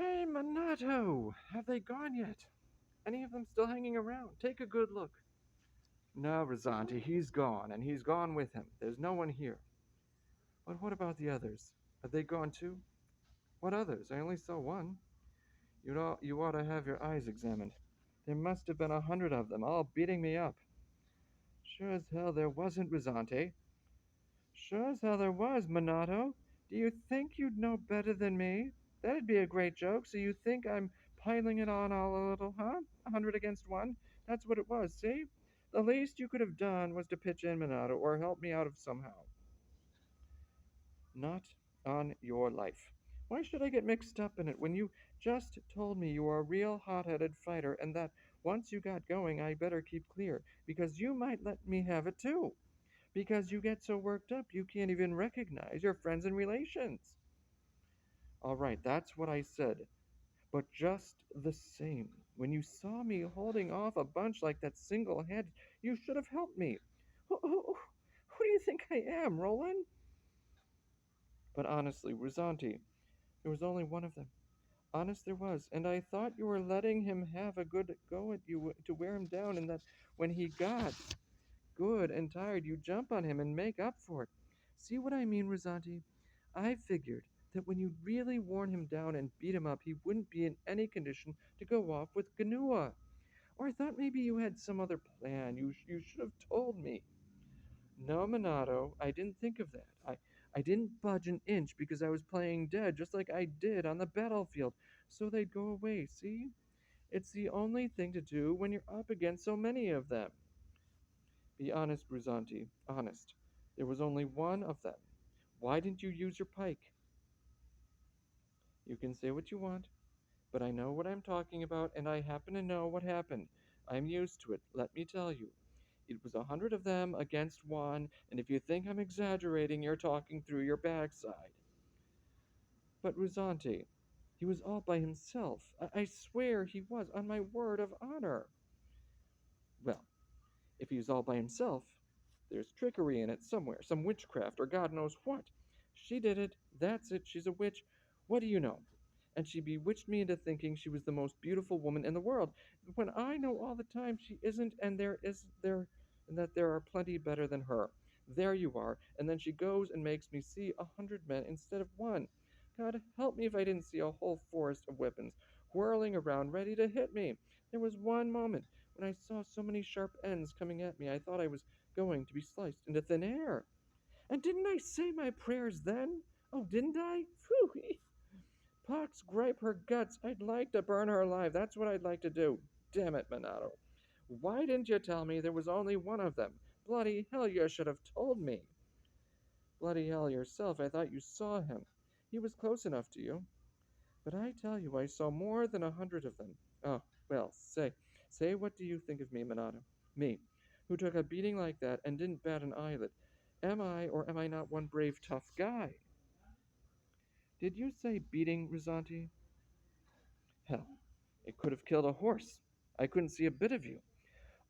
Hey, Minato! Have they gone yet? Any of them still hanging around? Take a good look. No, ruzzante, he's gone, and he's gone with him. There's no one here. But what about the others? Are they gone too? What others? I only saw one. You ought to have your eyes examined. There must have been 100 of them, all beating me up. Sure as hell there wasn't, ruzzante. Sure as hell there was, Minato. Do you think you'd know better than me? That'd be a great joke, so you think I'm piling it on all a little, huh? 100 against one? That's what it was, see? The least you could have done was to pitch in, Minato, or help me out of somehow. Not on your life. Why should I get mixed up in it when you just told me you were a real hot-headed fighter and that once you got going I better keep clear, because you might let me have it too? Because you get so worked up you can't even recognize your friends and relations. All right, that's what I said. But just the same, when you saw me holding off a bunch like that single handed, you should have helped me. Who do you think I am, Roland? But honestly, Ruzzante, there was only one of them. Honest there was, and I thought you were letting him have a good go at you to wear him down, and that when he got good and tired, you jump on him and make up for it. See what I mean, Ruzzante? I figured that when you'd really worn him down and beat him up, he wouldn't be in any condition to go off with Ganua. Or I thought maybe you had some other plan. You should have told me. No, Minato, I didn't think of that. I didn't budge an inch because I was playing dead just like I did on the battlefield, so they'd go away, see? It's the only thing to do when you're up against so many of them. Be honest, Ruzzante, honest. There was only one of them. Why didn't you use your pike? You can say what you want, but I know what I'm talking about, and I happen to know what happened. I'm used to it, let me tell you. It was 100 of them against one, and if you think I'm exaggerating, you're talking through your backside. But Ruzzante, he was all by himself. I swear he was, on my word of honor. Well, if he was all by himself, there's trickery in it somewhere, some witchcraft, or God knows what. She did it, that's it, she's a witch. What do you know? And she bewitched me into thinking she was the most beautiful woman in the world, when I know all the time she isn't, and that there are plenty better than her. There you are, and then she goes and makes me see 100 men instead of one. God help me if I didn't see a whole forest of weapons whirling around ready to hit me. There was one moment when I saw so many sharp ends coming at me I thought I was going to be sliced into thin air. And didn't I say my prayers then? Oh, didn't I? Phew! Pox gripe her guts. I'd like to burn her alive. That's what I'd like to do. Damn it, Minato. Why didn't you tell me there was only one of them? Bloody hell, you should have told me. Bloody hell yourself, I thought you saw him. He was close enough to you. But I tell you, I saw more than 100 of them. Oh, well, say what do you think of me, Minato? Me, who took a beating like that and didn't bat an eyelid. Am I or am I not one brave, tough guy? Did you say beating, Ruzzante? Hell, it could have killed a horse. I couldn't see a bit of you.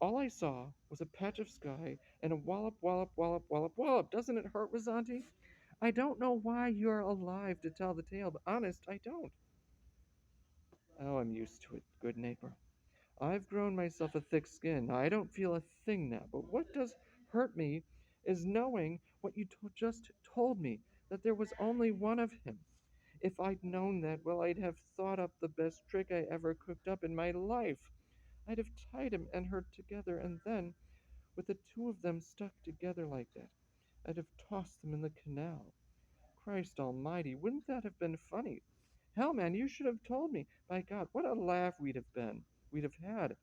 All I saw was a patch of sky and a wallop, wallop, wallop, wallop, wallop. Doesn't it hurt, Ruzzante? I don't know why you're alive to tell the tale, but honest, I don't. Oh, I'm used to it, good neighbor. I've grown myself a thick skin. I don't feel a thing now. But what does hurt me is knowing what you just told me, that there was only one of him. If I'd known that, well, I'd have thought up the best trick I ever cooked up in my life. I'd have tied him and her together, and then, with the two of them stuck together like that, I'd have tossed them in the canal. Christ almighty, wouldn't that have been funny? Hell, man, you should have told me. By God, what a laugh we'd have had.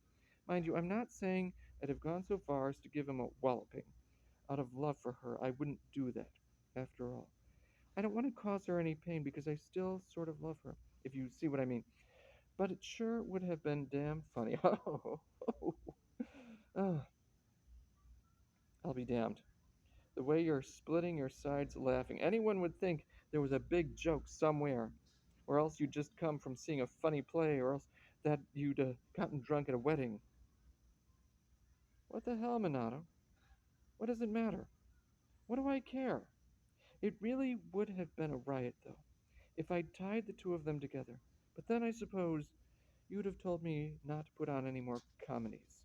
Mind you, I'm not saying I'd have gone so far as to give him a walloping. Out of love for her, I wouldn't do that, after all. I don't want to cause her any pain because I still sort of love her, if you see what I mean. But it sure would have been damn funny. Oh, I'll be damned. The way you're splitting your sides laughing. Anyone would think there was a big joke somewhere. Or else you'd just come from seeing a funny play, or else that you'd gotten drunk at a wedding. What the hell, Minato? What does it matter? What do I care? It really would have been a riot, though. if I'd tied the two of them together. But then I suppose you'd have told me not to put on any more comedies.